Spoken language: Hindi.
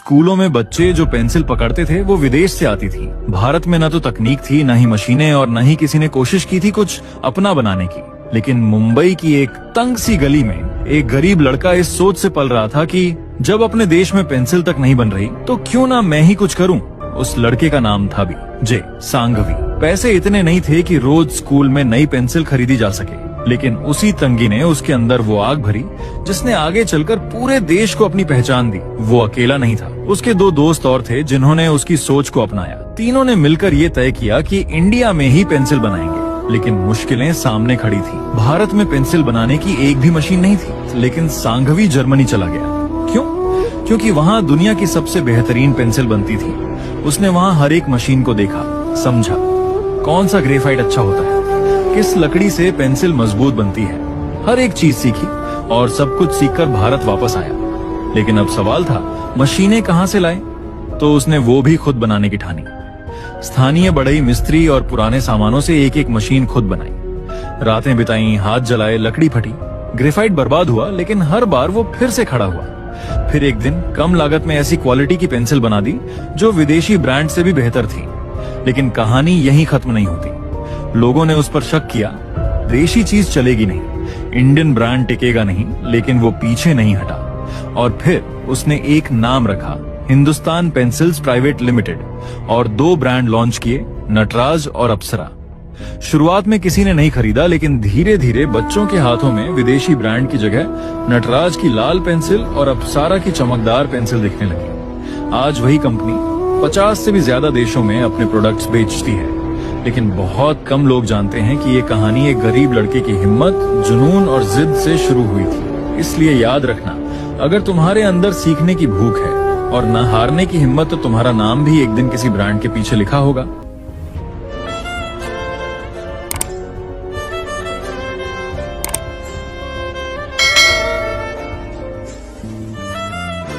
स्कूलों में बच्चे जो पेंसिल पकड़ते थे वो विदेश से आती थी। भारत में न तो तकनीक थी, न ही मशीनें, और न ही किसी ने कोशिश की थी कुछ अपना बनाने की। लेकिन मुंबई की एक तंग सी गली में एक गरीब लड़का इस सोच से पल रहा था कि जब अपने देश में पेंसिल तक नहीं बन रही तो क्यों ना मैं ही कुछ करूं। उस लड़के का नाम था भी जे सांघवी। पैसे इतने नहीं थे कि रोज स्कूल में नई पेंसिल खरीदी जा सके, लेकिन उसी तंगी ने उसके अंदर वो आग भरी जिसने आगे चलकर पूरे देश को अपनी पहचान दी। वो अकेला नहीं था, उसके दो दोस्त और थे जिन्होंने उसकी सोच को अपनाया। तीनों ने मिलकर ये तय किया कि इंडिया में ही पेंसिल बनाएंगे। लेकिन मुश्किलें सामने खड़ी थी। भारत में पेंसिल बनाने की एक भी मशीन नहीं थी। लेकिन सांघवी जर्मनी चला गया। क्यों? क्योंकि वहाँ दुनिया की सबसे बेहतरीन पेंसिल बनती थी। उसने वहाँ हर एक मशीन को देखा, समझा कौन सा ग्रेफाइट अच्छा होता है, किस लकड़ी से पेंसिल मजबूत बनती है। हर एक चीज सीखी और सब कुछ सीखकर भारत वापस आया। लेकिन अब सवाल था, मशीनें कहाँ से लाए? तो उसने वो भी खुद बनाने की ठानी। स्थानीय बढ़ई मिस्त्री और पुराने सामानों से एक एक मशीन खुद बनाई। रातें बिताई, हाथ जलाए, लकड़ी फटी, ग्रेफाइट बर्बाद हुआ, लेकिन हर बार वो फिर से खड़ा हुआ। फिर एक दिन कम लागत में ऐसी क्वालिटी की पेंसिल बना दी जो विदेशी ब्रांड से भी बेहतर थी। लेकिन कहानी यहीं खत्म नहीं होती। लोगों ने उस पर शक किया, देशी चीज चलेगी नहीं, इंडियन ब्रांड टिकेगा नहीं। लेकिन वो पीछे नहीं हटा और फिर उसने एक नाम रखा, हिंदुस्तान पेंसिल्स प्राइवेट लिमिटेड, और दो ब्रांड लॉन्च किए, नटराज और अप्सरा। शुरुआत में किसी ने नहीं खरीदा, लेकिन धीरे धीरे बच्चों के हाथों में विदेशी ब्रांड की जगह नटराज की लाल पेंसिल और अप्सरा की चमकदार पेंसिल दिखने लगी। आज वही कंपनी 50 से भी ज्यादा देशों में अपने प्रोडक्ट्स बेचती है। लेकिन बहुत कम लोग जानते हैं कि ये कहानी एक गरीब लड़के की हिम्मत, जुनून और जिद से शुरू हुई थी। इसलिए याद रखना, अगर तुम्हारे अंदर सीखने की भूख है और न हारने की हिम्मत, तो तुम्हारा नाम भी एक दिन किसी ब्रांड के पीछे लिखा होगा।